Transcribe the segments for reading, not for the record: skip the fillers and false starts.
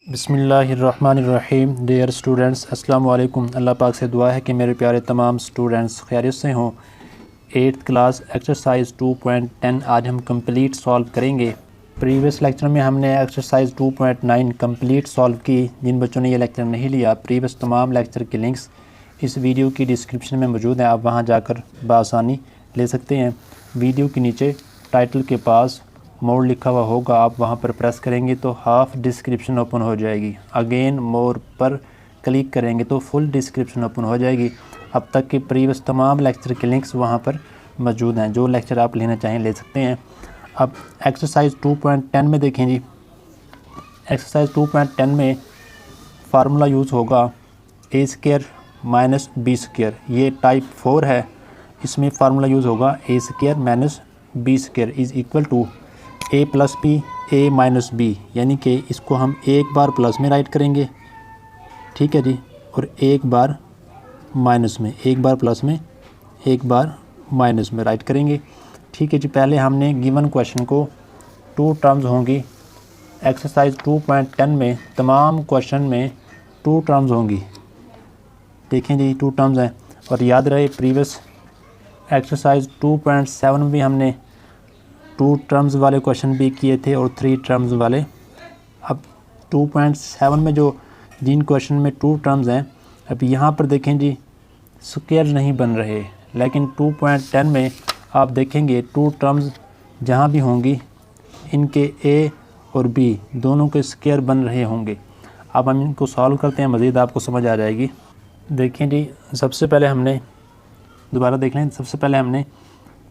बिस्मिल्लाहिर्रहमानिर्रहीम। Dear students, अस्सलाम वालेकुम। अल्लाह पाक से दुआ है कि मेरे प्यारे तमाम स्टूडेंट्स खैरियत से हों। 8th क्लास एक्सरसाइज 2.10 आज हम कंप्लीट सॉल्व करेंगे। प्रीवियस लेक्चर में हमने एक्सरसाइज 2.9 कंप्लीट सॉल्व की। जिन बच्चों ने ये लेक्चर नहीं लिया, प्रीवियस तमाम लेक्चर के लिंक्स इस वीडियो की डिस्क्रिप्शन में मौजूद हैं, आप वहाँ जाकर बआसानी ले सकते हैं। वीडियो के नीचे टाइटल के पास मोर लिखा हुआ होगा, आप वहां पर प्रेस करेंगे तो हाफ डिस्क्रिप्शन ओपन हो जाएगी। अगेन मोर पर क्लिक करेंगे तो फुल डिस्क्रिप्शन ओपन हो जाएगी। अब तक के प्रीवियस तमाम लेक्चर के लिंक्स वहां पर मौजूद हैं, जो लेक्चर आप लेना चाहें ले सकते हैं। अब एक्सरसाइज 2.10 में देखें जी। एक्सरसाइज 2.10 में फार्मूला यूज़ होगा A square minus B square. ये टाइप 4 है। इसमें फार्मूला यूज़ होगा A square minus B square is equal to A plus B A minus B, यानी कि इसको हम एक बार प्लस में राइट करेंगे, ठीक है जी, और एक बार माइनस में, एक बार प्लस में एक बार माइनस में राइट करेंगे, ठीक है जी। पहले हमने गिवन क्वेश्चन को 2 टर्म्स होंगी। एक्सरसाइज 2.10 में तमाम क्वेश्चन में 2 टर्म्स होंगी। देखें जी 2 टर्म्स हैं। और याद रहे प्रीवियस एक्सरसाइज 2.7 में भी हमने 2 टर्म्स वाले क्वेश्चन भी किए थे और 3 टर्म्स वाले। अब 2.7 में जिन क्वेश्चन में 2 टर्म्स हैं, अब यहाँ पर देखें जी स्क्वायर नहीं बन रहे, लेकिन 2.10 में आप देखेंगे 2 टर्म्स जहाँ भी होंगी इनके ए और बी दोनों के स्क्वायर बन रहे होंगे। अब हम इनको सॉल्व करते हैं, मज़ीद आपको समझ आ जाएगी। देखें जी, सबसे पहले हमने दोबारा देख लें। सबसे पहले हमने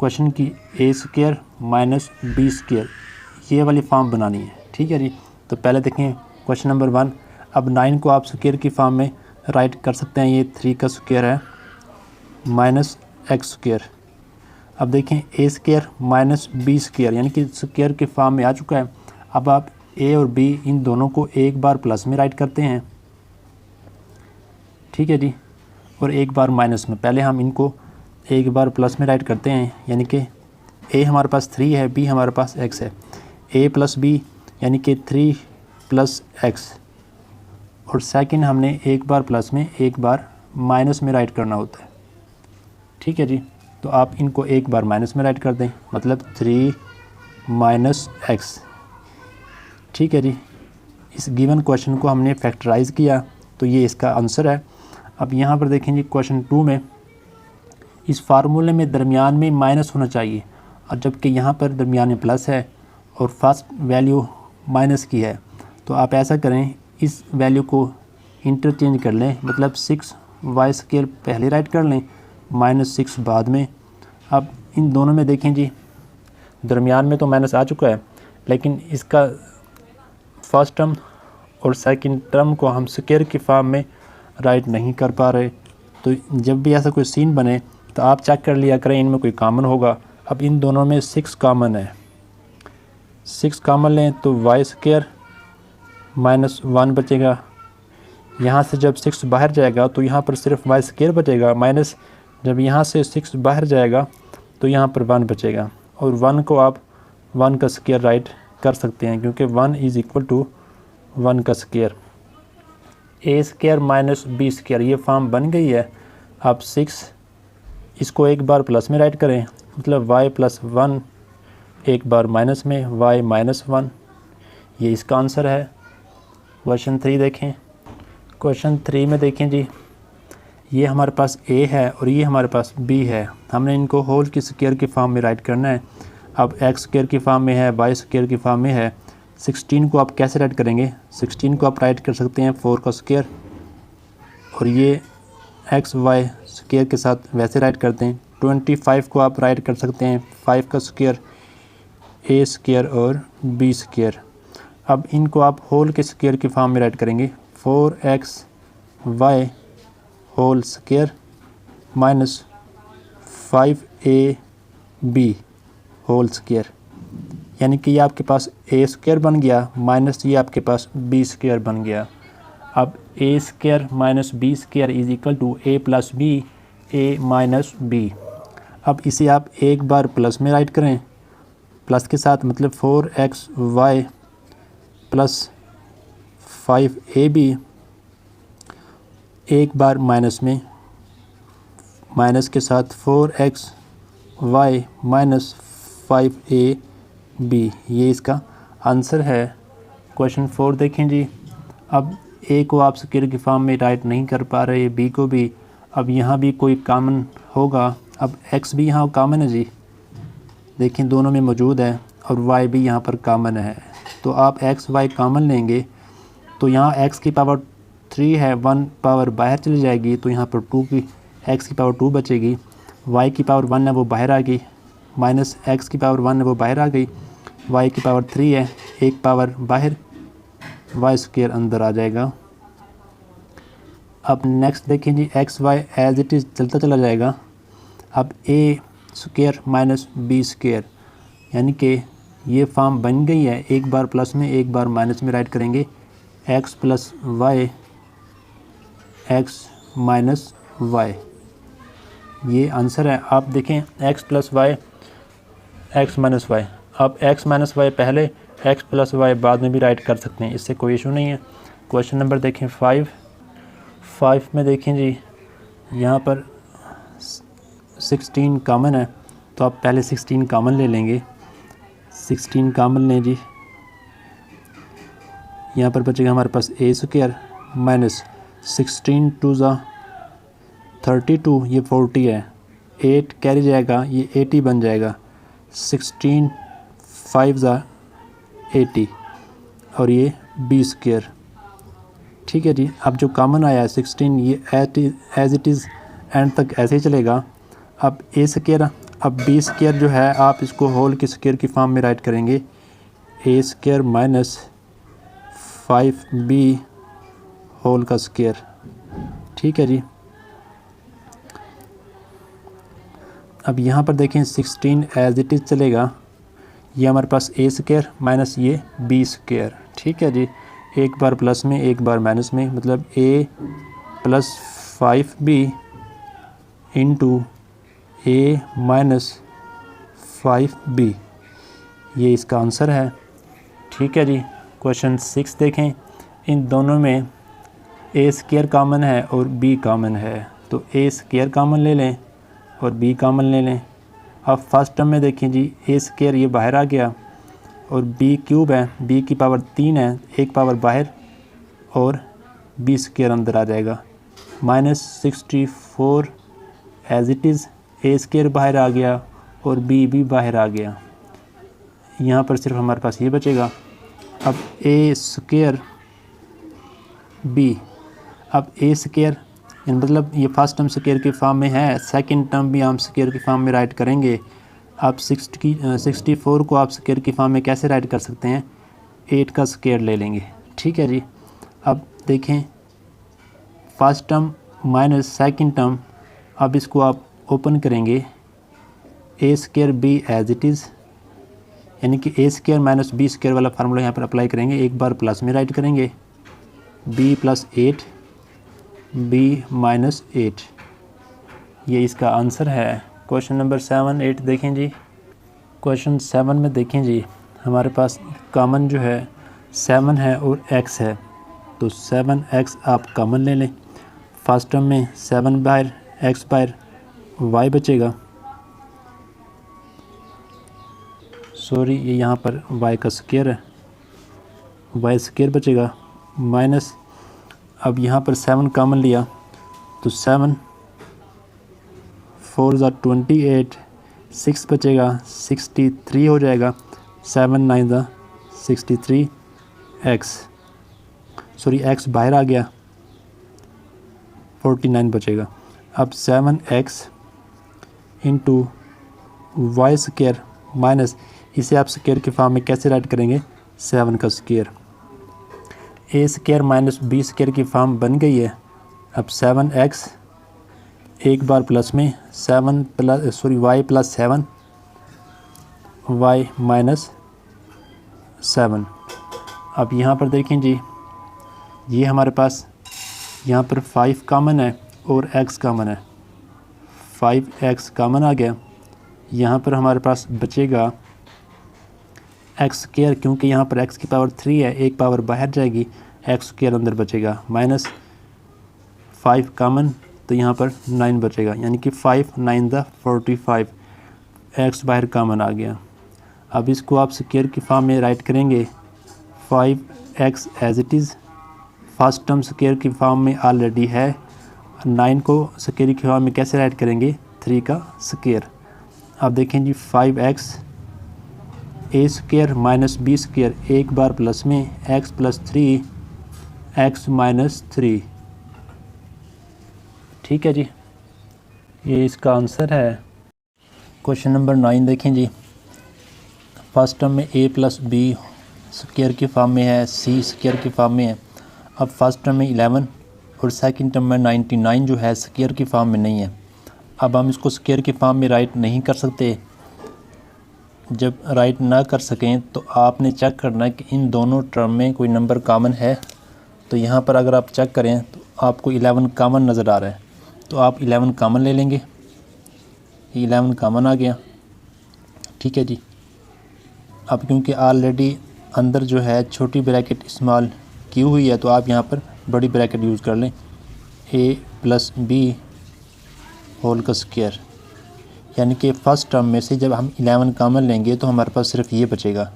क्वेश्चन की ए स्क्वायर माइनस बी स्क्वायर ये वाली फॉर्म बनानी है, ठीक है जी। तो पहले देखें क्वेश्चन नंबर 1। अब 9 को आप स्क्वायर की फॉर्म में राइट कर सकते हैं। ये 3 का स्क्वायर है माइनस एक्स स्क्वायर। अब देखें ए स्क्वायर माइनस बी स्क्वायर यानी कि स्क्वायर के फॉर्म में आ चुका है। अब आप ए और बी इन दोनों को एक बार प्लस में राइट करते हैं, ठीक है जी, और एक बार माइनस में। पहले हम इनको एक बार प्लस में राइट करते हैं, यानी कि ए हमारे पास 3 है, बी हमारे पास x है। a प्लस बी यानी कि 3 प्लस एक्स, और सेकंड हमने एक बार प्लस में एक बार माइनस में राइट करना होता है, ठीक है जी। तो आप इनको एक बार माइनस में राइट कर दें, मतलब 3 माइनस एक्स, ठीक है जी। इस गिवन क्वेश्चन को हमने फैक्टराइज किया तो ये इसका आंसर है। अब यहाँ पर देखें जी क्वेश्चन 2 में इस फार्मूले में दरमियान में माइनस होना चाहिए, और जबकि यहाँ पर दरमियान में प्लस है और फर्स्ट वैल्यू माइनस की है। तो आप ऐसा करें, इस वैल्यू को इंटरचेंज कर लें, मतलब 6y² पहले राइट कर लें, -6 बाद में। अब इन दोनों में देखें जी दरमियान में तो माइनस आ चुका है, लेकिन इसका फर्स्ट टर्म और सेकंड टर्म को हम स्क्वायर की फॉर्म में राइट नहीं कर पा रहे। तो जब भी ऐसा कोई सीन बने तो आप चेक कर लिया करें इनमें कोई कॉमन होगा। अब इन दोनों में 6 कॉमन है, 6 कॉमन लें तो y² माइनस 1 बचेगा। यहाँ से जब 6 बाहर जाएगा तो यहाँ पर सिर्फ y² बचेगा, माइनस जब यहाँ से 6 बाहर जाएगा तो यहाँ पर 1 बचेगा। और 1 को आप 1 का स्क्वायर राइट कर सकते हैं, क्योंकि 1 इज़ इक्वल टू 1 का स्क्वायर। ए स्क्वायर माइनस बी स्क्वायर ये फॉर्म बन गई है। अब 6 इसको एक बार प्लस में राइट करें, मतलब y प्लस 1 एक बार माइनस में y माइनस 1, ये इसका आंसर है। क्वेश्चन 3 देखें। क्वेश्चन 3 में देखें जी, ये हमारे पास a है और ये हमारे पास b है। हमने इनको होल की स्क्वायर की फॉर्म में राइट करना है। अब x² की फॉर्म में है, y² की फॉर्म में है। 16 को आप कैसे राइट करेंगे? 16 को आप राइट कर सकते हैं 4 का स्क्वायर, और ये xy² के साथ वैसे राइट करते हैं। 25 को आप राइट कर सकते हैं 5 का स्क्वायर, a² और b²। अब इनको आप होल के स्क्वायर की फॉर्म में राइट करेंगे, 4xy whole square minus 5ab whole square, यानी कि ये आपके पास a² बन गया माइनस ये आपके पास b² बन गया। अब a² minus b² is equal to a plus B a minus B. अब इसे आप एक बार प्लस में राइट करें, प्लस के साथ, मतलब 4xy प्लस 5ab एक बार माइनस में, माइनस के साथ 4xy माइनस 5ab, ये इसका आंसर है। क्वेश्चन 4 देखें जी। अब ए को आप स्क्वायर की फॉर्म में राइट नहीं कर पा रहे, बी को भी। अब यहाँ भी कोई कॉमन होगा। अब एक्स भी यहाँ कॉमन है जी, देखें दोनों में मौजूद है, और वाई भी यहाँ पर कॉमन है। तो आप एक्स वाई कॉमन लेंगे तो यहाँ एक्स की पावर 3 है, 1 पावर बाहर चली जाएगी, तो यहाँ पर 2 की एक्स की पावर 2 बचेगी। वाई की पावर 1 है वो बाहर आ गई, माइनस एक्स की पावर 1 है वो बाहर आ गई। वाई की पावर 3 है, एक पावर बाहर, वाई स्क्वायर अंदर आ जाएगा। अब नेक्स्ट देखें जी, X Y as it is चलता चला जाएगा। अब A square minus B square, यानी कि ये फॉर्म बन गई है। एक बार प्लस में एक बार माइनस में राइट करेंगे, X plus Y X minus Y, ये आंसर है। आप देखें X plus Y X minus Y, आप एक्स माइनस वाई पहले, एक्स प्लस वाई बाद में भी राइट कर सकते हैं, इससे कोई इशू नहीं है। क्वेश्चन नंबर देखें 5 में देखें जी, यहाँ पर 16 कॉमन है, तो आप पहले 16 कॉमन ले लेंगे। 16 कॉमन लें जी, यहाँ पर बचेगा हमारे पास ए स्क्वायर माइनस 16 2 ज़ा 32, ये 40 है, 8 कैरी जाएगा, ये 80 बन जाएगा। 16 5 ज़ा 80, और ये बी स्क्वायर, ठीक है जी। अब जो कॉमन आया है 16, ये एज इट इज़ एंड तक ऐसे ही चलेगा। अब ए स्क्वायर, अब बी स्क्वायर जो है आप इसको होल के स्क्वायर की फॉर्म में राइट करेंगे, A square minus 5b whole का स्क्वायर, ठीक है जी। अब यहाँ पर देखें 16 एज इट इज़ चलेगा, ये हमारे पास ए स्क्वायर माइनस ये बी स्क्वायर, ठीक है जी। एक बार प्लस में एक बार माइनस में, मतलब ए प्लस 5b इंटू ए माइनस 5b, ये इसका आंसर है, ठीक है जी। क्वेश्चन 6 देखें, इन दोनों में ए स्क्वायर कॉमन है और बी कॉमन है, तो ए स्क्वायर कॉमन ले लें और बी कॉमन ले लें। अब फर्स्ट टर्म में देखें जी, ए स्क्वायर ये बाहर आ गया, और बी क्यूब है, बी की पावर 3 है, एक पावर बाहर, और बी स्क्वायर अंदर आ जाएगा। Minus 64 as it is, A square बाहर आ गया और बी भी बाहर आ गया, यहाँ पर सिर्फ हमारे पास ये बचेगा। अब ए स्क्वायर बी, अब ए स्क्वायर मतलब ये फर्स्ट टर्म स्क्वायर की फॉर्म में है, सेकंड टर्म भी हम स्क्वायर की फॉर्म में राइट करेंगे। अब 64 को आप स्क्वायर की फॉर्म में कैसे राइट कर सकते हैं, 8 का स्क्वायर ले लेंगे, ठीक है जी। अब देखें first term minus second term, अब इसको आप ओपन करेंगे, A square B as it is, यानी कि A square minus B square वाला फार्मूला यहाँ पर अप्लाई करेंगे। एक बार प्लस में राइट करेंगे, बी प्लस 8 बी माइनस 8, ये इसका आंसर है। क्वेश्चन नंबर 7 8 देखें जी। क्वेश्चन 7 में देखें जी, हमारे पास कॉमन जो है 7 है और x है, तो 7x आप कॉमन ले लें। फर्स्ट टर्म में 7 बाहर, x बाहर, y बचेगा, सॉरी ये यहाँ पर y का स्क्वायर है, y स्क्वायर बचेगा, माइनस, अब यहाँ पर 7 कॉमन लिया तो 7 4 ज़ा 28, 6 बचेगा, 63 हो जाएगा, 7 9 ज़ा 63 x, सॉरी x बाहर आ गया, 49 बचेगा। अब 7x into Y square minus, इसे आप स्क्वायर की फॉर्म में कैसे राइट करेंगे, 7 का स्क्वायर, ए स्क्वायर माइनस बी स्क्वायर की फॉर्म बन गई है। अब 7x एक बार प्लस में 7 plus sorry y plus 7 y minus 7। अब यहाँ पर देखें जी, ये हमारे पास यहाँ पर 5 कॉमन है और x कॉमन है, 5x कॉमन आ गया। यहाँ पर हमारे पास बचेगा x स्क्वायर, क्योंकि यहाँ पर x की पावर 3 है, एक पावर बाहर जाएगी, एक्स स्क्वायर अंदर बचेगा, माइनस 5 कॉमन तो यहाँ पर 9 बचेगा, यानी कि 5 9 द 45, एक्स बाहर कॉमन आ गया। अब इसको आप स्क्वायर की फॉर्म में राइट करेंगे, 5x as it is, first term square की फॉर्म में ऑलरेडी है, 9 को स्क्वायर की फॉर्म में कैसे राइट करेंगे, 3 का स्क्वायर। अब देखें जी 5x ए स्क्वायर माइनस बी स्क्वायर, एक बार प्लस में x प्लस 3 x माइनस 3, ठीक है जी, ये इसका आंसर है। क्वेश्चन नंबर 9 देखें जी, फर्स्ट टर्म में a प्लस बी स्क्वायर की फॉर्म में है, c स्क्वायर की फॉर्म में है। अब फर्स्ट टर्म में 11 और सेकंड टर्म में 99 जो है स्क्वायर की फॉर्म में नहीं है। अब हम इसको स्क्वायर की फॉर्म में राइट नहीं कर सकते। जब राइट ना कर सकें तो आपने चेक करना है कि इन दोनों टर्म में कोई नंबर कॉमन है। तो यहाँ पर अगर आप चेक करें तो आपको 11 कॉमन नज़र आ रहा है, तो आप 11 कॉमन ले लेंगे, 11 कॉमन आ गया, ठीक है जी। अब क्योंकि ऑलरेडी अंदर जो है छोटी ब्रैकेट इस्तेमाल की हुई है तो आप यहाँ पर बड़ी ब्रैकेट यूज़ कर लें, a प्लस बी होल का स्क्वायर, यानी कि फ़र्स्ट टर्म में से जब हम 11 कॉमन लेंगे तो हमारे पास सिर्फ ये बचेगा,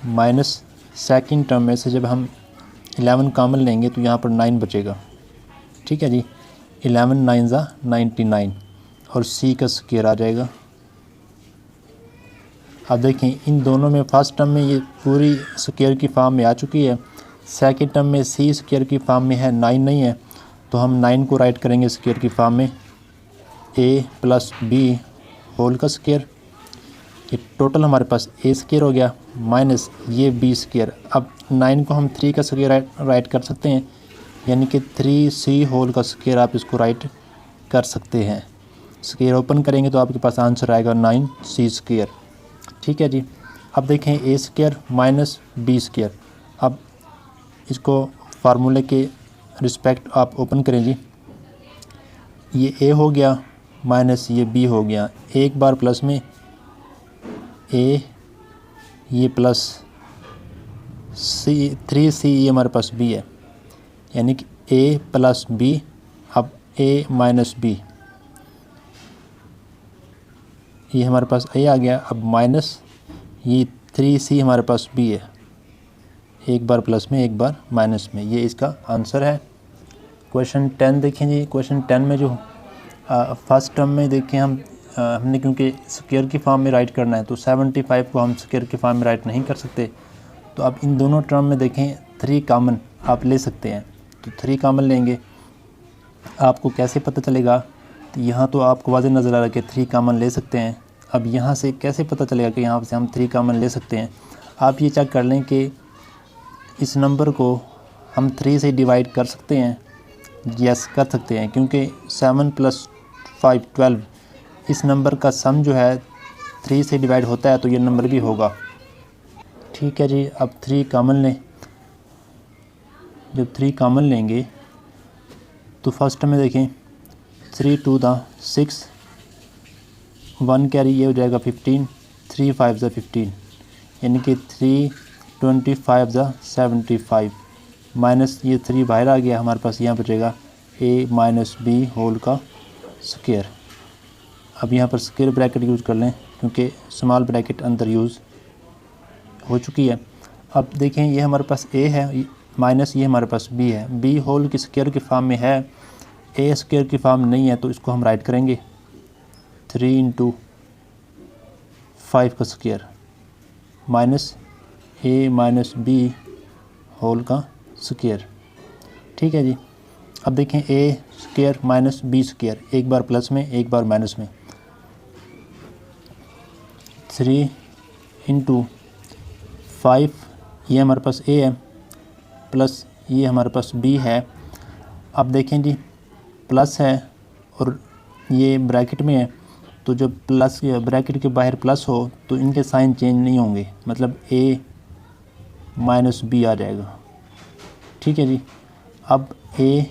माइनस सेकंड टर्म में से जब हम 11 कॉमन लेंगे तो यहाँ पर 9 बचेगा, ठीक है जी। 11 9 ज़ा 99 और c का स्क्वायर आ जाएगा। अब देखें इन दोनों में फर्स्ट टर्म में ये पूरी स्क्वायर की फॉर्म में आ चुकी है, सेकंड टर्म में c स्क्वायर की फॉर्म में है, 9 नहीं है, तो हम 9 को राइट करेंगे स्क्वायर की फॉर्म में, a प्लस बी होल का स्क्वायर, ये टोटल हमारे पास a स्क्वायर हो गया माइनस ये b स्क्वायर। अब 9 को हम 3 का स्क्वायर राइट कर सकते हैं, यानी कि 3c होल का स्क्वायर आप इसको राइट कर सकते हैं। स्क्वायर ओपन करेंगे तो आपके पास आंसर आएगा 9c स्क्वायर, ठीक है जी। अब देखें a square minus b square, अब इसको फार्मूले के रिस्पेक्ट आप ओपन करें जी, ये a हो गया माइनस ये b हो गया, एक बार प्लस में a, ये प्लस c 3c ये हमारे पास b है, यानी कि a प्लस b, अब a माइनस b, ये हमारे पास a आ गया, अब माइनस ये 3c हमारे पास b है, एक बार प्लस में एक बार माइनस में, ये इसका आंसर है। क्वेश्चन 10 देखें जी, क्वेश्चन 10 में जो फर्स्ट टर्म में देखें हमने क्योंकि स्क्वायर की फॉर्म में राइट करना है तो 75 को हम स्क्वायर की फॉर्म में राइट नहीं कर सकते। तो अब इन दोनों टर्म में देखें 3 कॉमन आप ले सकते हैं, तो 3 कॉमन लेंगे। आपको कैसे पता चलेगा, तो यहाँ तो आपको वाज़ेह नज़र आ रहा है कि 3 कॉमन ले सकते हैं। अब यहाँ से कैसे पता चलेगा कि यहाँ से हम 3 कॉमन ले सकते हैं, आप ये चेक कर लें कि इस नंबर को हम 3 से डिवाइड कर सकते हैं, यस कर सकते हैं, क्योंकि 7 + 5 12 इस नंबर का सम जो है 3 से डिवाइड होता है, तो ये नंबर भी होगा, ठीक है जी। अब 3 कॉमन लें, जब 3 कॉमन लेंगे तो फर्स्ट में देखें 3 2 दा 6, 1 कैरी ये हो जाएगा 15, 3 5 ज़ा 15, यानी कि 3 25 ज़ा 75, माइनस ये 3 बाहर आ गया, हमारे पास यहाँ बचेगा a माइनस बी होल का स्क्वायर। अब यहाँ पर स्क्वायर ब्रैकेट यूज़ कर लें क्योंकि स्मॉल ब्रैकेट अंदर यूज़ हो चुकी है। अब देखें ये हमारे पास a है माइनस ये हमारे पास b है, b होल की स्क्वायर की फॉर्म में है, a स्क्वायर की फॉर्म में नहीं है, तो इसको हम राइट करेंगे 3 × 5 का square minus a minus b whole का स्क्वायर, ठीक है जी। अब देखें a square minus b square, एक बार प्लस में एक बार माइनस में, 3 × 5 ये हमारे पास a है प्लस ये हमारे पास b है। अब देखें जी प्लस है और ये ब्रैकेट में है, तो जब प्लस ब्रैकेट के बाहर प्लस हो तो इनके साइन चेंज नहीं होंगे, मतलब a माइनस b आ जाएगा, ठीक है जी। अब a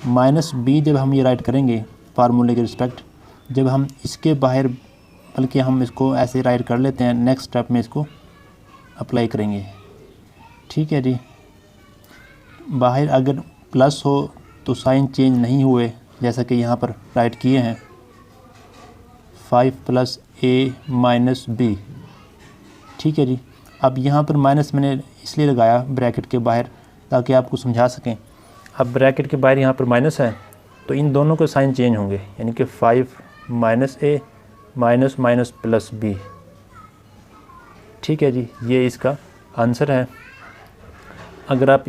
माइनस b जब हम ये राइट करेंगे फार्मूले के रिस्पेक्ट, जब हम इसके बाहर, बल्कि हम इसको ऐसे राइट कर लेते हैं, नेक्स्ट स्टेप में इसको अप्लाई करेंगे, ठीक है जी। बाहर अगर प्लस हो तो साइन चेंज नहीं हुए, जैसा कि यहाँ पर राइट किए हैं 5 + a - b। ठीक है जी। अब यहाँ पर माइनस मैंने इसलिए लगाया ब्रैकेट के बाहर ताकि आपको समझा सकें। अब ब्रैकेट के बाहर यहाँ पर माइनस है तो इन दोनों के साइन चेंज होंगे, यानी कि 5 - a - b। ठीक है जी, ये इसका आंसर है। अगर आप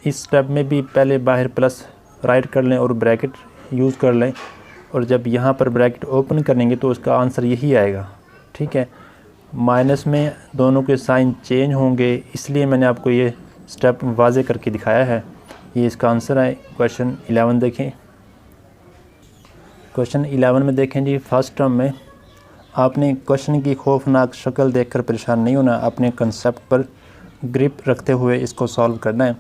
इस स्टेप में भी पहले बाहर प्लस राइट कर लें और ब्रैकेट यूज़ कर लें और जब यहाँ पर ब्रैकेट ओपन करेंगे तो उसका आंसर यही आएगा। ठीक है, माइनस में दोनों के साइन चेंज होंगे, इसलिए मैंने आपको ये स्टेप वाज़े करके दिखाया है। ये इसका आंसर है। क्वेश्चन 11 देखें। क्वेश्चन 11 में देखें जी, फर्स्ट टर्म में आपने क्वेश्चन की खौफनाक शक्ल देखकर परेशान नहीं होना, अपने कंसेप्ट पर ग्रिप रखते हुए इसको सॉल्व करना है।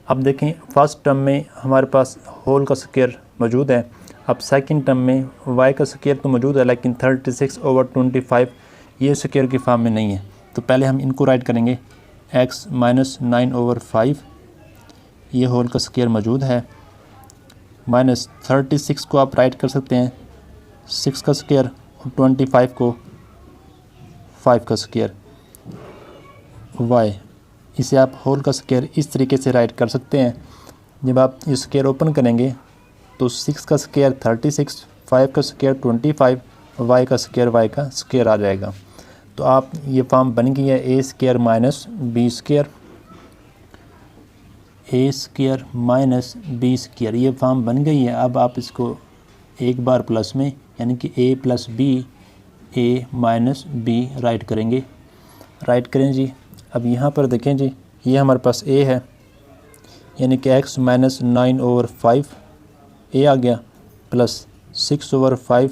अब देखें, फर्स्ट टर्म में हमारे पास होल का स्क्वायर मौजूद है। अब सेकंड टर्म में y का स्क्वायर तो मौजूद है, लेकिन 36/25 ये स्क्वायर की फॉर्म में नहीं है। तो पहले हम इनको राइट करेंगे, x - 9/5 ये होल का स्क्वायर मौजूद है, माइनस 36 को आप राइट कर सकते हैं 6 का स्क्वायर और 25 को 5 का स्क्वायर y। इसे आप होल का स्क्वायर इस तरीके से राइट कर सकते हैं। जब आप ये स्क्वायर ओपन करेंगे तो 6 का स्क्वायर 36, 5 का स्क्वायर 25, y का स्क्वायर आ जाएगा। तो आप ये फॉर्म बन गई है a² - b², ये फॉर्म बन गई है। अब आप इसको एक बार प्लस में, यानी कि a + b a - b right करेंगे। राइट करें जी। अब यहाँ पर देखें जी, ये हमारे पास a है, यानी कि x - 9/5 a आ गया, प्लस 6/5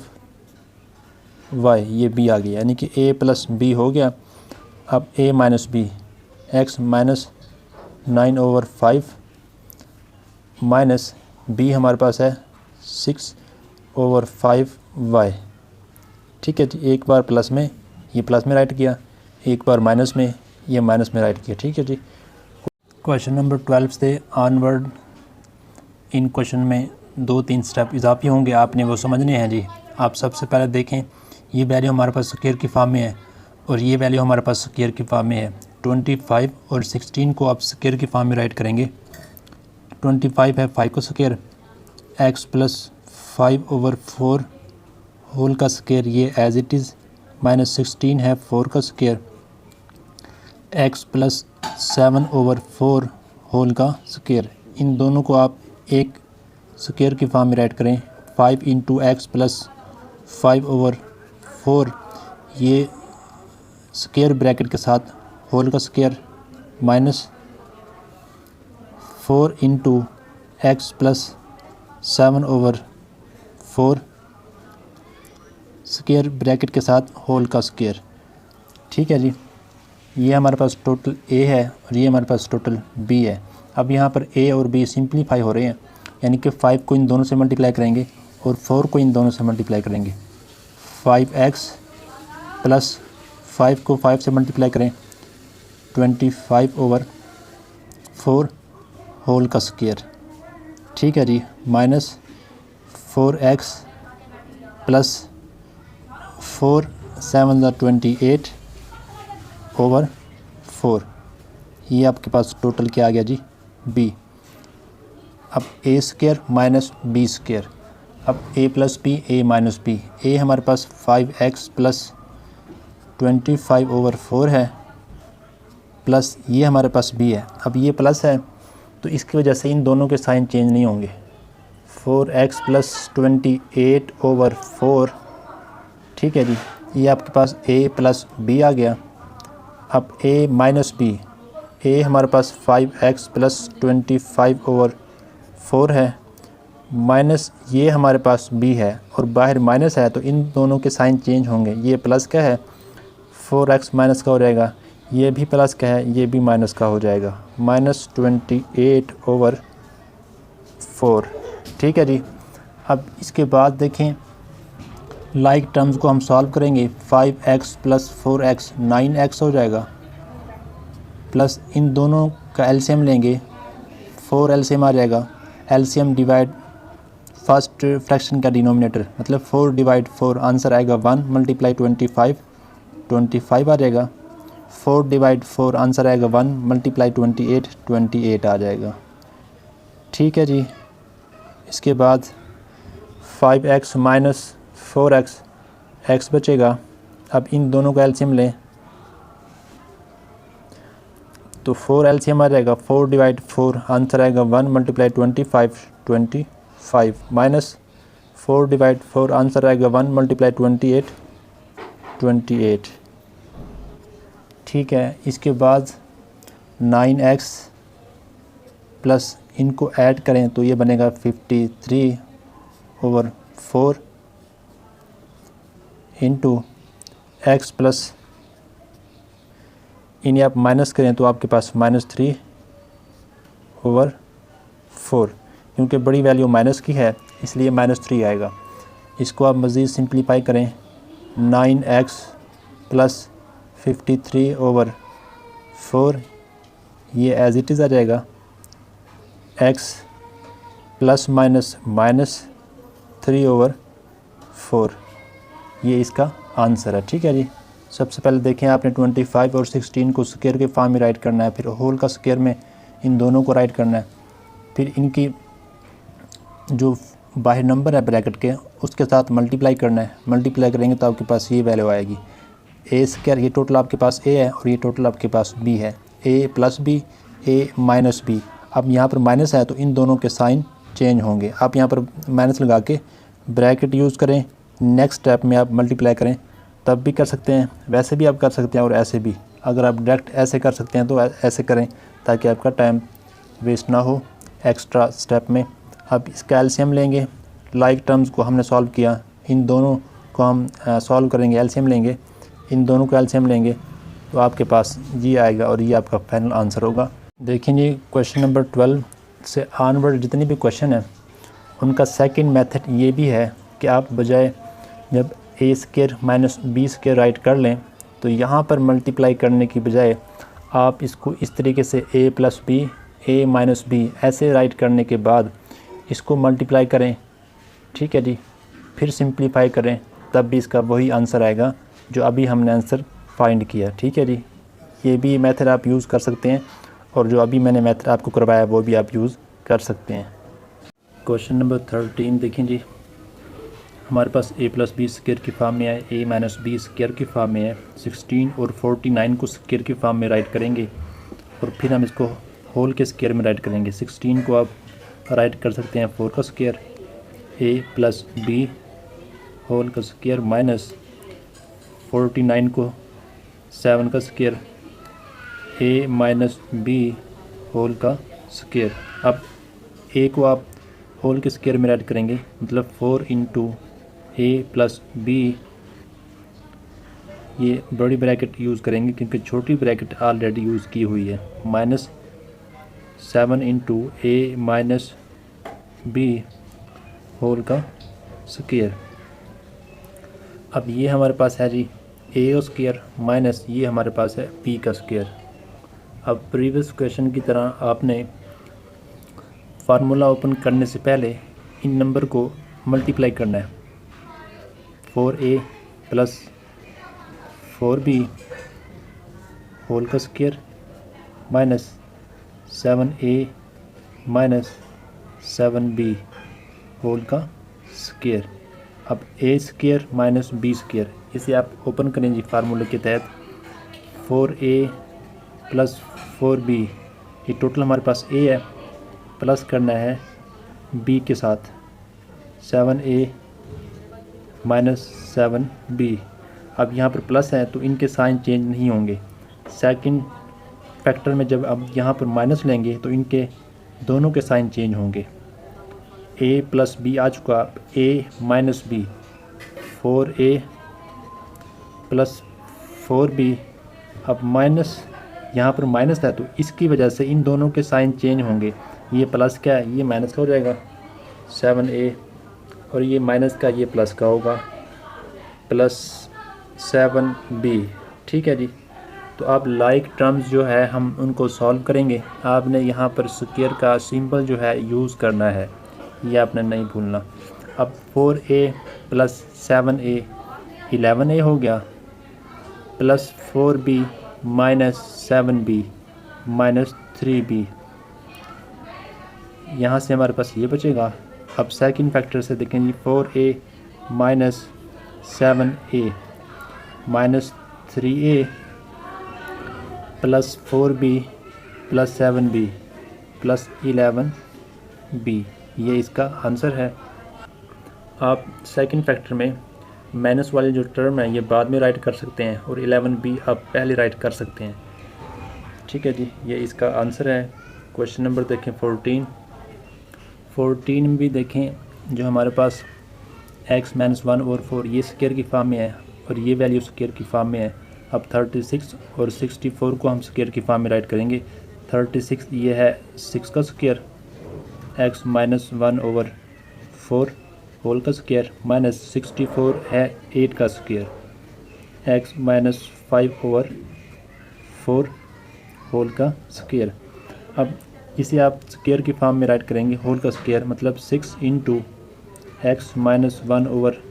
y, ये b आ गया, यानी कि a + b हो गया। अब a - b, x - 9/5 minus b हमारे पास है 6/5 y। ठीक है जी, एक बार प्लस में, ये प्लस में राइट किया, एक बार माइनस में, ये माइनस में राइट किया। ठीक है जी। क्वेश्चन नंबर 12 से ऑनवर्ड इन क्वेश्चन में 2-3 स्टेप इजाफी होंगे, आपने वो समझने हैं जी। आप सबसे पहले देखें, ये वैल्यू हमारे पास स्क्वायर की फॉर्म में है और ये वैल्यू हमारे पास स्क्वायर की फॉर्म में है। 25 और 16 को आप स्क्वायर की फॉर्म में राइट करेंगे। 25 है 5 का स्क्वायर, x + 5/4 होल का स्क्वायर, ये एज इट इज़, माइनस 16 है 4 का स्क्वायर, x + 7/4 होल का स्क्वायर। इन दोनों को आप एक स्क्वायर की फॉर्म में राइट करें। 5 × x + 5/4, ये स्क्वायर ब्रैकेट के साथ होल का square, minus 4 × x + 7/4 square bracket के साथ होल का स्क्वायर। ठीक है जी, ये हमारे पास टोटल a है और ये हमारे पास टोटल b है। अब यहाँ पर a और b सिंप्लीफाई हो रहे हैं, यानी कि 5 को इन दोनों से मल्टीप्लाई करेंगे और 4 को इन दोनों से मल्टीप्लाई करेंगे। 5x + 5 को 5 से मल्टीप्लाई करें, 25/4 होल का स्क्वायर। ठीक है जी, माइनस 4x + 4 7 28/4, ये आपके पास टोटल क्या आ गया जी, b। अब a² - b², अब a + b a - b, a हमारे पास 5x + 25/4 है, प्लस ये हमारे पास b है। अब ये प्लस है तो इसकी वजह से इन दोनों के साइन चेंज नहीं होंगे। 4x + 28/4, ठीक है जी, ये आपके पास a + b आ गया। अब a - b, a हमारे पास 5x + 25/4 है, माइनस ये हमारे पास b है और बाहर माइनस है, तो इन दोनों के साइन चेंज होंगे। ये प्लस का है, 4x माइनस का हो जाएगा, ये भी प्लस का है, ये भी माइनस का हो जाएगा, -28/4। ठीक है जी। अब इसके बाद देखें, लाइक टर्म्स को हम सॉल्व करेंगे। 5x + 4x 9x हो जाएगा, प्लस इन दोनों का एलसीएम लेंगे, 4 एलसीएम आ जाएगा। एलसीएम डिवाइड फर्स्ट फ्रैक्शन का डिनोमिनेटर, मतलब 4 डिवाइड 4, आंसर आएगा 1 मल्टीप्लाई 25 आ जाएगा। 4 डिवाइड 4, आंसर आएगा 1 मल्टीप्लाई 28 आ जाएगा। ठीक है जी। इसके बाद 5x माइनस 4x, x बचेगा। अब इन दोनों का एलसीएम लें तो 4 एलसीएम आ जाएगा। 4 डिवाइड 4, आंसर आएगा 1 मल्टीप्लाई 25 माइनस 4 डिवाइड 4, आंसर आएगा 1 मल्टीप्लाई 28। ठीक है। इसके बाद 9x प्लस इनको ऐड करें तो ये बनेगा 53/4 इंटू x प्लस इन्हें आप माइनस करें तो आपके पास -3/4, क्योंकि बड़ी वैल्यू माइनस की है इसलिए -3 आएगा। इसको आप मज़ीद सिंप्लीफाई करें, 9x प्लस 53/4 ये एज इट इज़ आ जाएगा। x प्लस माइनस -3/4 ये इसका आंसर है। ठीक है जी। सबसे पहले देखें, आपने 25 और 16 को स्क्वायर के फॉर्म में राइट करना है, फिर होल का स्क्वायर में इन दोनों को राइट करना है, फिर इनकी जो बाहर नंबर है ब्रैकेट के उसके साथ मल्टीप्लाई करना है। मल्टीप्लाई करेंगे तो आपके पास ये वैल्यू आएगी ए स्क्वायर। ये टोटल आपके पास ए है और ये टोटल आपके पास बी है, ए plus B, A minus B. अब यहाँ पर माइनस है तो इन दोनों के साइन चेंज होंगे। आप यहाँ पर माइनस लगा के ब्रैकेट यूज़ करें, नेक्स्ट स्टेप में आप मल्टीप्लाई करें, तब भी कर सकते हैं, वैसे भी आप कर सकते हैं और ऐसे भी। अगर आप डायरेक्ट ऐसे कर सकते हैं तो ऐसे करें ताकि आपका टाइम वेस्ट ना हो एक्स्ट्रा स्टेप में। अब इसका एलसीएम लेंगे, लाइक टर्म्स को हमने सॉल्व किया, इन दोनों को हम सॉल्व करेंगे, एलसीएम लेंगे, इन दोनों को एलसीएम लेंगे तो आपके पास ये आएगा और ये आपका फाइनल आंसर होगा। देखिए जी, क्वेश्चन नंबर 12 से ऑनवर्ड जितने भी क्वेश्चन हैं उनका सेकंड मेथड ये भी है कि आप बजाय जब A square minus B square write कर लें तो यहाँ पर मल्टीप्लाई करने की बजाय आप इसको इस तरीके से ए plus B, A minus B ऐसे राइट करने के बाद इसको मल्टीप्लाई करें। ठीक है जी। फिर सिंप्लीफाई करें, तब भी इसका वही आंसर आएगा जो अभी हमने आंसर फाइंड किया। ठीक है जी। ये भी मेथड आप यूज़ कर सकते हैं और जो अभी मैंने मेथड आपको करवाया वो भी आप यूज़ कर सकते हैं। क्वेश्चन नंबर 13 देखें जी, हमारे पास a प्लस बी स्क्वायर की फॉर्म में है, a माइनस बी स्क्वायर की फॉर्म में है। 16 और 49 को स्क्वायर की फॉर्म में राइट करेंगे और फिर हम इसको होल के स्क्वायर में राइट करेंगे। 16 को आप राइट कर सकते हैं 4 का square, a plus B whole का स्क्वायर, माइनस 49 को 7 का square, a minus B whole का स्क्वायर। अब a को आप होल के स्क्वायर में राइट करेंगे, मतलब 4 इंटू ए प्लस बी, ये बड़ी ब्रैकेट यूज़ करेंगे क्योंकि छोटी ब्रैकेट ऑलरेडी यूज़ की हुई है, माइनस 7 इंटू ए माइनस बी होल का स्क्वायर। अब ये हमारे पास है जी ए का स्क्वायर माइनस ये हमारे पास है बी का स्क्वायर। अब प्रीवियस क्वेश्चन की तरह आपने फार्मूला ओपन करने से पहले इन नंबर को मल्टीप्लाई करना है। 4a प्लस 4b होल का square minus 7a minus 7b whole का स्क्वायर। अब a square minus b square, इसे आप ओपन करें जी फार्मूले के तहत। 4a प्लस 4b, ये टोटल हमारे पास a है, प्लस करना है b के साथ 7a माइनस 7b। अब यहाँ पर प्लस है तो इनके साइन चेंज नहीं होंगे। सेकंड फैक्टर में जब अब यहाँ पर माइनस लेंगे तो इनके दोनों के साइन चेंज होंगे। a प्लस बी आ चुका, a minus B, 4a plus 4b। अब माइनस यहाँ पर माइनस है तो इसकी वजह से इन दोनों के साइन चेंज होंगे। ये प्लस का है, ये माइनस का हो जाएगा 7a, और ये माइनस का ये प्लस का होगा प्लस 7b। ठीक है जी। तो अब लाइक टर्म्स जो है हम उनको सॉल्व करेंगे। आपने यहाँ पर स्क्वायर का सिंबल जो है यूज़ करना है, ये आपने नहीं भूलना। अब 4a प्लस 7a 11a हो गया, plus 4b minus 7b minus 3b, यहाँ से हमारे पास ये बचेगा। अब सेकंड फैक्टर से देखें जी, 4a minus 7a minus 3a plus 4b plus 7b plus 11b, ये इसका आंसर है। आप सेकंड फैक्टर में माइनस वाले जो टर्म है ये बाद में राइट कर सकते हैं और 11b आप पहले राइट कर सकते हैं। ठीक है जी, ये इसका आंसर है। क्वेश्चन नंबर देखें 14 में भी देखें, जो हमारे पास x माइनस 1 और 4 ये स्क्वायर की फॉर्म में है और ये वैल्यू स्क्वायर की फॉर्म में है। अब 36 और 64 को हम स्क्वायर की फॉर्म में राइट करेंगे। 36 ये है 6 का square, x minus 1 over 4 whole का स्क्वायर, माइनस 64 है 8 का square, x minus 5 over 4 whole का स्क्वायर। अब इसे आप स्क्वायर की फॉर्म में राइट करेंगे, होल का स्क्वायर मतलब 6 इंटू एक्स माइनस 1 ओवर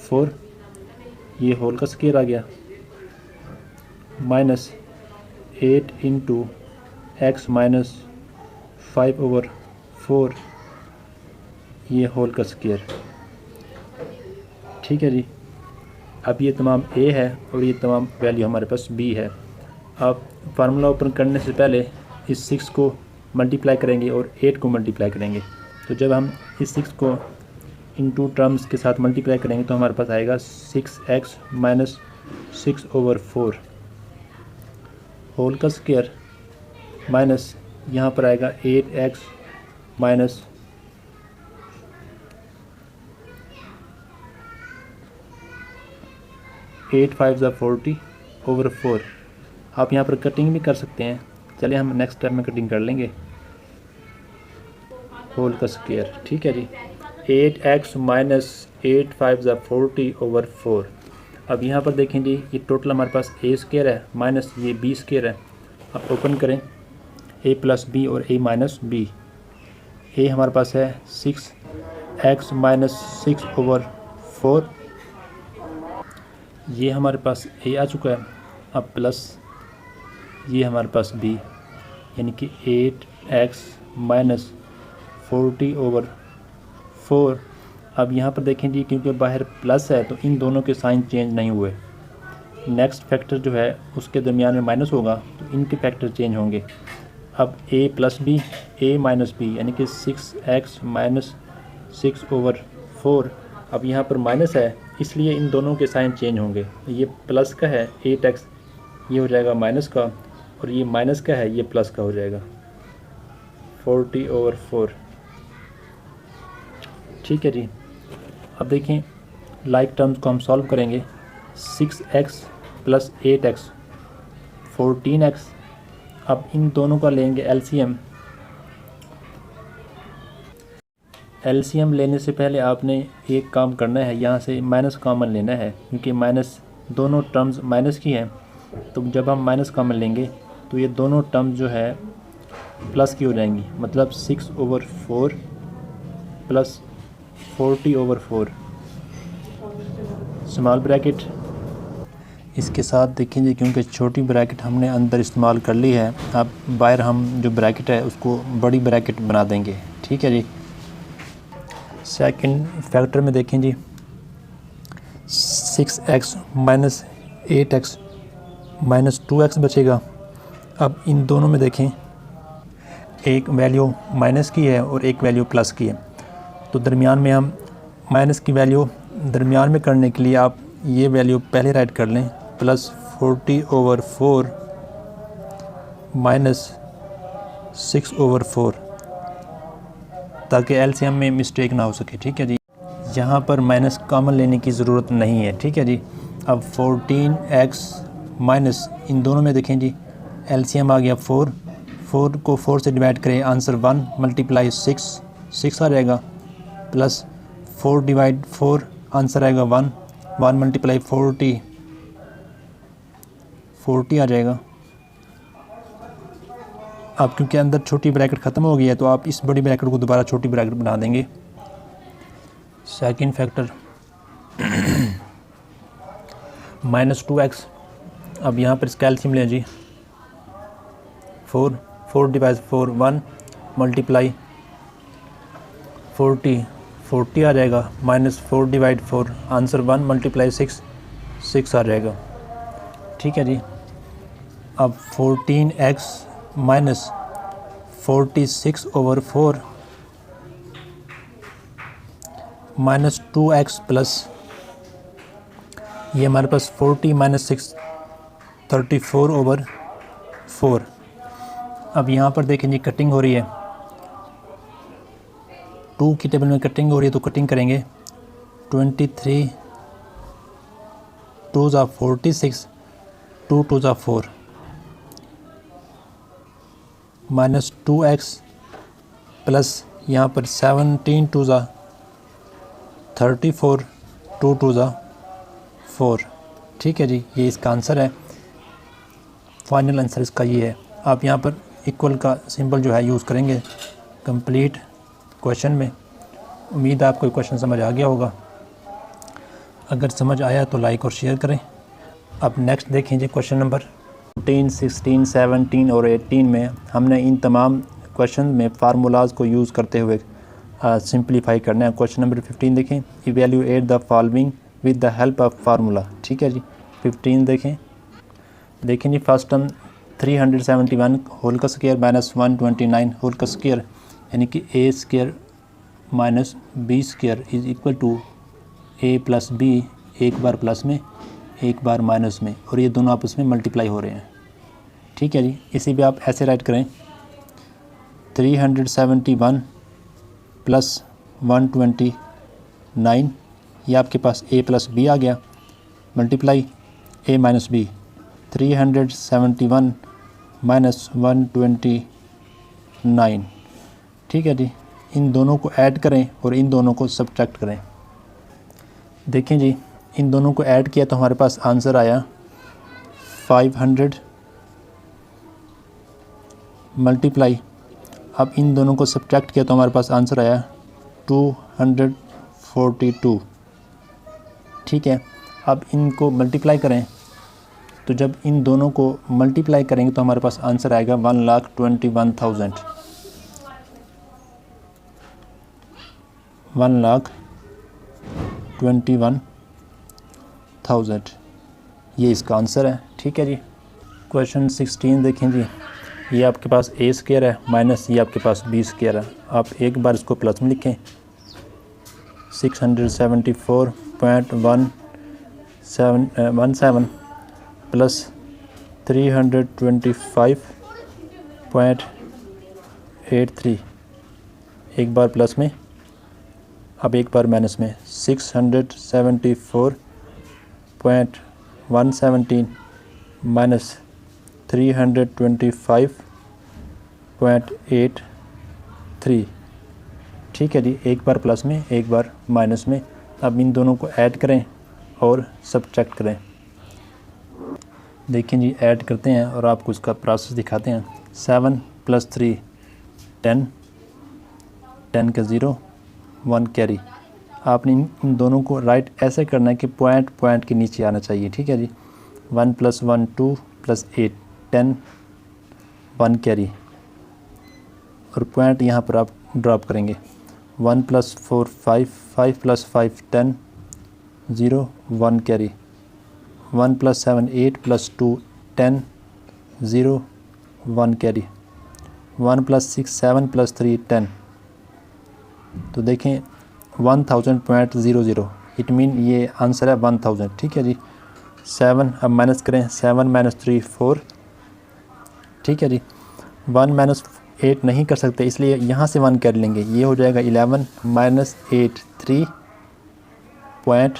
4, ये होल का स्क्वायर आ गया, minus 8 into x minus 5 over 4, ये होल का स्क्वायर। ठीक है जी, अब ये तमाम a है और ये तमाम वैल्यू हमारे पास b है। अब फार्मूला ओपन करने से पहले इस 6 को मल्टीप्लाई करेंगे और 8 को मल्टीप्लाई करेंगे। तो जब हम इस 6 को इन टू टर्म्स के साथ मल्टीप्लाई करेंगे तो हमारे पास आएगा 6x माइनस 6 ओवर 4 होल का स्क्वायर, माइनस यहाँ पर आएगा 8x माइनस 8 5 40 ओवर 4। आप यहाँ पर कटिंग भी कर सकते हैं, चलिए हम नेक्स्ट स्टेप में कटिंग कर लेंगे। होल का स्क्वायर, ठीक है जी, 8x माइनस 8 5 40 ओवर 4। अब यहाँ पर देखें जी, ये टोटल हमारे पास a स्क्वायर है माइनस ये b स्क्वायर है। अब ओपन करें a प्लस b और a माइनस b। a हमारे पास है 6x माइनस 6 ओवर 4, ये हमारे पास a आ चुका है। अब प्लस ये हमारे पास b, यानी कि 8x माइनस 40 ओवर 4। अब यहाँ पर देखें जी, क्योंकि बाहर प्लस है तो इन दोनों के साइन चेंज नहीं हुए। नेक्स्ट फैक्टर जो है उसके दरमियान में माइनस होगा तो इनके फैक्टर चेंज होंगे। अब a plus B, a minus B, यानी कि 6x माइनस 6 ओवर 4। अब यहाँ पर माइनस है इसलिए इन दोनों के साइन चेंज होंगे। ये प्लस का है 8x, ये हो जाएगा माइनस का, और ये माइनस का है ये प्लस का हो जाएगा 40 ओवर 4। ठीक है जी, अब देखें लाइक टर्म्स को हम सॉल्व करेंगे। 6x plus 8x 14x। अब इन दोनों का लेंगे एलसीएम। एलसीएम लेने से पहले आपने एक काम करना है, यहाँ से माइनस कॉमन लेना है, क्योंकि माइनस दोनों टर्म्स माइनस की हैं। तो जब हम माइनस कॉमन लेंगे तो ये दोनों टर्म्स जो है प्लस की हो जाएंगी, मतलब 6 over 4 plus 40 over 4 small bracket. इसके साथ देखेंगे क्योंकि छोटी ब्रैकेट हमने अंदर इस्तेमाल कर ली है, अब बाहर हम जो ब्रैकेट है उसको बड़ी ब्रैकेट बना देंगे। ठीक है जी, सेकंड फैक्टर में देखें जी, 6x minus 8x minus 2x बचेगा। अब इन दोनों में देखें एक वैल्यू माइनस की है और एक वैल्यू प्लस की है, तो दरमियान में हम माइनस की वैल्यू दरमियान में करने के लिए आप ये वैल्यू पहले राइट कर लें, प्लस 40 ओवर 4 माइनस 6 ओवर 4, ताकि एलसीएम में मिस्टेक ना हो सके। ठीक है जी, यहाँ पर माइनस कॉमन लेने की ज़रूरत नहीं है। ठीक है जी, अब 14x माइनस इन दोनों में देखें जी एलसीएम आ गया 4 को 4 से डिवाइड करें, आंसर 1 मल्टीप्लाई 6 आ जाएगा, प्लस 4 डिवाइड 4 आंसर आएगा 1 मल्टीप्लाई 40 आ जाएगा। अब क्योंकि अंदर छोटी ब्रैकेट ख़त्म हो गई है तो आप इस बड़ी ब्रैकेट को दोबारा छोटी ब्रैकेट बना देंगे। Second factor -2x। अब यहाँ पर इसका एलसीएम लें जी, 4 डिवाइड 4 1 मल्टीप्लाई 40 आ जाएगा, -4 डिवाइड 4 आंसर 1 मल्टीप्लाई 6 आ जाएगा। ठीक है जी। अब 14x माइनस 46/4 -2x प्लस ये हमारे पास 40 - 6 34/4। अब यहाँ पर देखें जी कटिंग हो रही है, 2 की टेबल में कटिंग हो रही है तो कटिंग करेंगे। 23 2 ज़ा 46 2 2 ज़ा 4 -2x प्लस यहाँ पर 17 2 ज़ा 34 2 2 ज़ा 4। ठीक है जी, ये इसका आंसर है। फाइनल आंसर इसका ये है। आप यहाँ पर इक्वल का सिंबल जो है यूज़ करेंगे कंप्लीट क्वेश्चन में। उम्मीद है आपको क्वेश्चन समझ आ गया होगा। अगर समझ आया तो लाइक और शेयर करें। अब नेक्स्ट देखें जी क्वेश्चन नंबर 14, 16, 17 और 18 में हमने इन तमाम क्वेश्चन में फार्मूलाज को यूज़ करते हुए सिंप्लीफाई करना है। क्वेश्चन नंबर 15 देखें, evaluate the following with the help of formula. ठीक है जी। 15 देखें जी, फर्स्ट टर्म 371 होल का स्क्वायर माइनस 129 होल का स्क्वायर, यानी कि a square minus b square is equal to a plus b, एक बार प्लस में एक बार माइनस में, और ये दोनों आपस में मल्टीप्लाई हो रहे हैं। ठीक है जी। इसी भी आप ऐसे राइट करें, 371 प्लस 129, ये आपके पास a प्लस b आ गया, multiply a minus b, 371 minus 129। ठीक है जी। इन दोनों को ऐड करें और इन दोनों को सब्ट्रैक्ट करें। देखें जी, इन दोनों को ऐड किया तो हमारे पास आंसर आया 500 मल्टीप्लाई, अब इन दोनों को सब्ट्रैक्ट किया तो हमारे पास आंसर आया 242। ठीक है। अब इनको मल्टीप्लाई करें तो जब इन दोनों को मल्टीप्लाई करेंगे तो हमारे पास आंसर आएगा 1,21,000। 1,21,000 ये इसका आंसर है। ठीक है जी। क्वेश्चन 16 देखें जी, ये आपके पास a स्क्वायर है माइनस ये आपके पास b स्क्वायर है। आप एक बार इसको प्लस में लिखें, 674.17 प्लस 325.83, एक बार प्लस में अब एक बार माइनस में, 674.117 माइनस 325.83। ठीक है जी। एक बार प्लस में एक बार माइनस में। अब इन दोनों को ऐड करें और सब्ट्रैक्ट करें। देखें जी, ऐड करते हैं और आपको इसका प्रोसेस दिखाते हैं। 7 + 3 10, 10 का 0 1 कैरी। आपने इन दोनों को राइट ऐसे करना है कि पॉइंट पॉइंट के नीचे आना चाहिए। ठीक है जी। 1 + 1 2 + 8 10 1 कैरी, और पॉइंट यहाँ पर आप ड्रॉप करेंगे। 1 + 4 5 5 + 5 10 0 1 कैरी, 1 + 7 8 + 2 10 0 1 कैरी, 1 + 6 7 + 3 10। तो देखें 1000.00, इट मीन ये आंसर है 1000। ठीक है जी। 7 अब माइनस करें, 7 - 3 4। ठीक है जी। 1 - 8 नहीं कर सकते, इसलिए यहाँ से 1 कर लेंगे, ये हो जाएगा 11 - 8 3 पॉइंट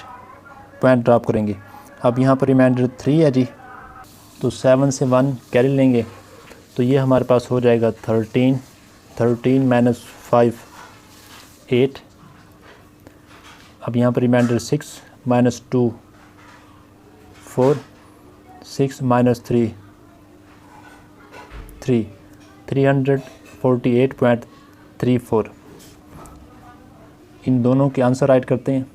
ड्रॉप करेंगे। अब यहाँ पर रिमाइंडर 3 है जी, तो 7 से 1 कैरी लेंगे तो ये हमारे पास हो जाएगा 13 - 5 8। अब यहाँ पर रिमाइंडर 6 - 2 4, 6 माइनस 3 348.34। इन दोनों के आंसर राइट करते हैं।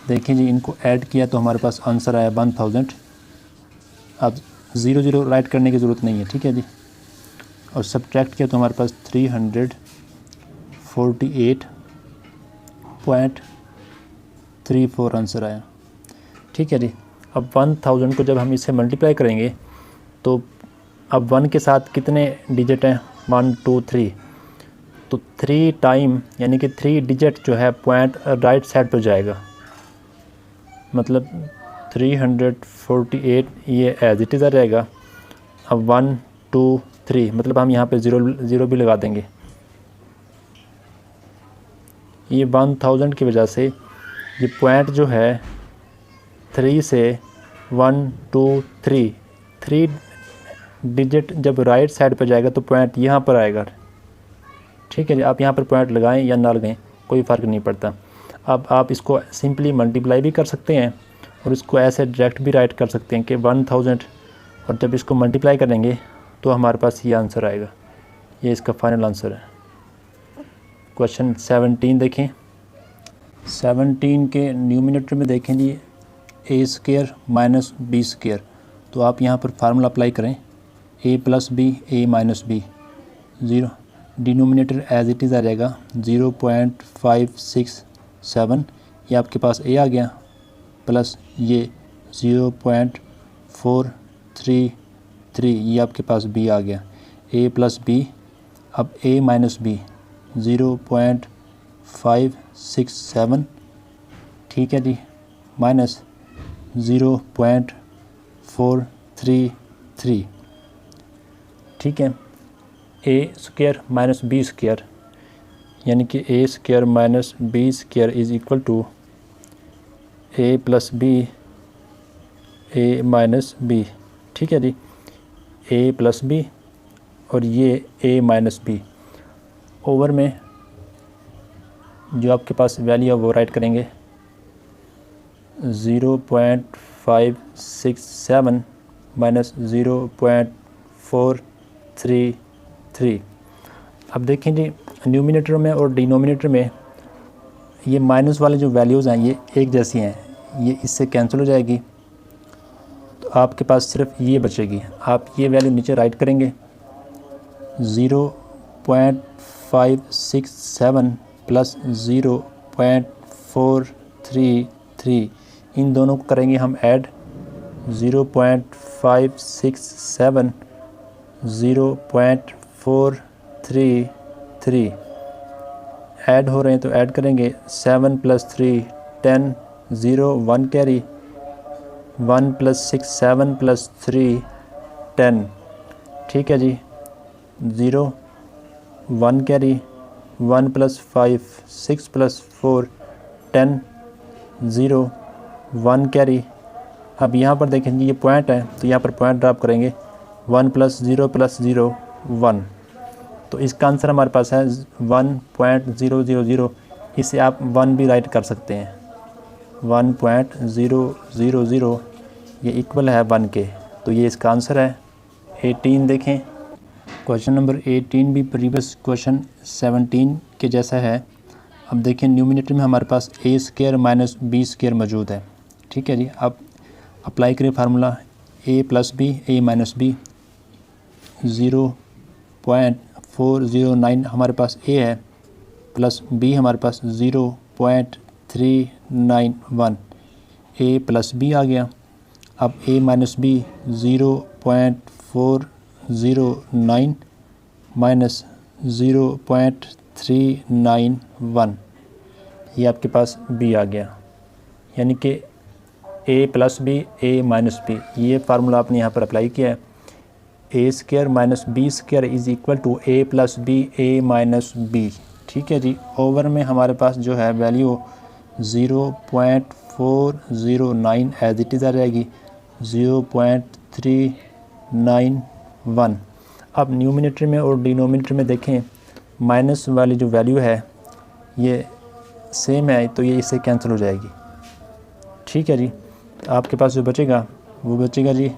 देखिए जी, इनको ऐड किया तो हमारे पास आंसर आया 1000। अब 0 राइट करने की ज़रूरत नहीं है, ठीक है जी। और सब्ट्रैक्ट किया तो हमारे पास 348.34 आंसर आया, ठीक है जी। अब 1000 को जब हम इससे मल्टीप्लाई करेंगे तो अब 1 के साथ कितने डिजिट हैं, 1 2 3, तो 3 टाइम यानी कि 3 डिजिट जो है पॉइंट राइट साइड पर जाएगा। मतलब 348 ये एज इट इज़ आ जाएगा। अब 1 2 3 मतलब हम यहाँ पे ज़ीरो भी लगा देंगे। ये 1000 की वजह से ये पॉइंट जो है 3 से 1 2 3 डिजिट जब राइट साइड पर जाएगा तो पॉइंट यहाँ पर आएगा, ठीक है जी। आप यहाँ पर पॉइंट लगाएं या ना लगाएं कोई फ़र्क नहीं पड़ता। अब आप इसको सिंपली मल्टीप्लाई भी कर सकते हैं और इसको ऐसे डायरेक्ट भी राइट कर सकते हैं कि 1000, और जब इसको मल्टीप्लाई करेंगे तो हमारे पास ये आंसर आएगा। ये इसका फाइनल आंसर है। क्वेश्चन 17 देखें। 17 के न्यूमिनेटर में देखें जी a square minus B square. तो आप यहाँ पर फार्मूला अप्लाई करें, a plus B a minus B. 0 denominator as it is आ जाएगा 0.567। ये आपके पास a आ गया, प्लस ये 0.433 ये आपके पास b आ गया। a प्लस b, अब a माइनस बी 0.567, ठीक है जी, माइनस 0.433, ठीक है। a square minus B square यानी कि a square minus B square is equal to a plus B a minus B, ठीक है जी। a प्लस बी और ये a माइनस बी। ओवर में जो आपके पास वैल्यू है वो राइट करेंगे 0.567 माइनस 0.433। अब देखें जी, न्यूमिनेटर में और डिनोमिनेटर में ये माइनस वाले जो वैल्यूज़ हैं ये एक जैसी हैं, ये इससे कैंसिल हो जाएगी। तो आपके पास सिर्फ ये बचेगी। आप ये वैल्यू नीचे राइट करेंगे 0.567 प्लस 0.433, इन दोनों को करेंगे हम ऐड। 0.567 0.433 ऐड हो रहे हैं तो ऐड करेंगे 7 प्लस 3 10 0 1 कैरी 1 प्लस 6 7 प्लस 3 10, ठीक है जी। 0 1 कैरी 1 प्लस 5 6 प्लस 4 10 0 1 कैरी। अब यहाँ पर देखेंगे ये पॉइंट है तो यहाँ पर पॉइंट ड्रॉप करेंगे 1 प्लस 0 1, तो इसका आंसर हमारे पास है 1.000। इसे आप 1 भी राइट कर सकते हैं, 1.000 ये इक्वल है 1 के, तो ये इसका आंसर है। 18 देखें। क्वेश्चन नंबर 18 भी प्रीवियस क्वेश्चन 17 के जैसा है। अब देखें, न्यूमिनेटर में हमारे पास a square minus B square मौजूद है, ठीक है जी। अब अप्लाई करें formula a plus B a minus B. 0.409 हमारे पास a है, प्लस b हमारे पास 0.391, a प्लस b आ गया। अब a माइनस बी 0.409 माइनस 0.391, ये आपके पास b आ गया, यानी कि a plus B a minus B. ये फार्मूला आपने यहाँ पर अप्लाई किया है। a square minus B square is equal to a plus B a minus B, ठीक है जी। ओवर में हमारे पास जो है वैल्यू 0.409 एज इट इज़ आ जाएगी 0.391। अब न्यूमिनेटर में और डिनोमिनेटर में देखें माइनस वाली जो वैल्यू है ये सेम है, तो ये इससे कैंसिल हो जाएगी, ठीक है जी। आपके पास जो बचेगा वो बचेगा जी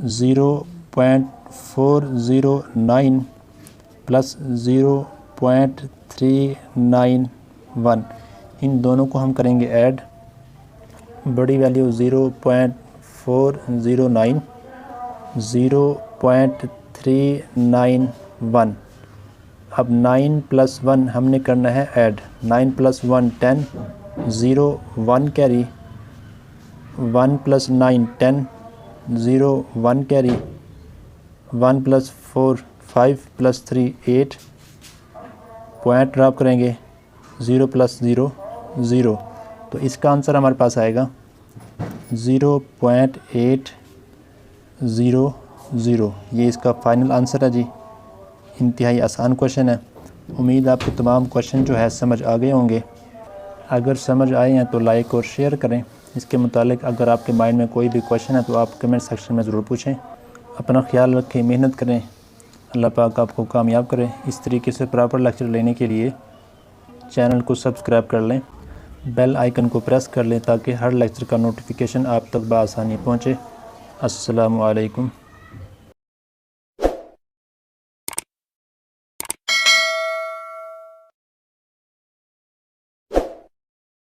0.409 प्लस 0.391, इन दोनों को हम करेंगे ऐड। बड़ी वैल्यू 0.409, 0.391। अब 9 + 1 हमने करना है add. 9 + 1 10, 0 1 carry, 1 + 9 10, 0 1 carry, 1 + 4 5 + 3 8, point drop करेंगे, 0 + 0 0। तो इसका आंसर हमारे पास आएगा 0.800। ये इसका फाइनल आंसर है जी। इंतहाई आसान क्वेश्चन है। उम्मीद आपको तमाम क्वेश्चन जो है समझ आ गए होंगे। अगर समझ आए हैं तो लाइक और शेयर करें। इसके मुतालिक अगर आपके माइंड में कोई भी क्वेश्चन है तो आप कमेंट सेक्शन में ज़रूर पूछें। अपना ख्याल रखें, मेहनत करें। अल्लाह पाक आपको कामयाब करें। इस तरीके से प्रॉपर लेक्चर लेने के लिए चैनल को सब्सक्राइब कर लें, बेल आइकन को प्रेस कर लें ताकि हर लेक्चर का नोटिफिकेशन आप तक बआसानी पहुँचे। अस्सलामु अलैकुम।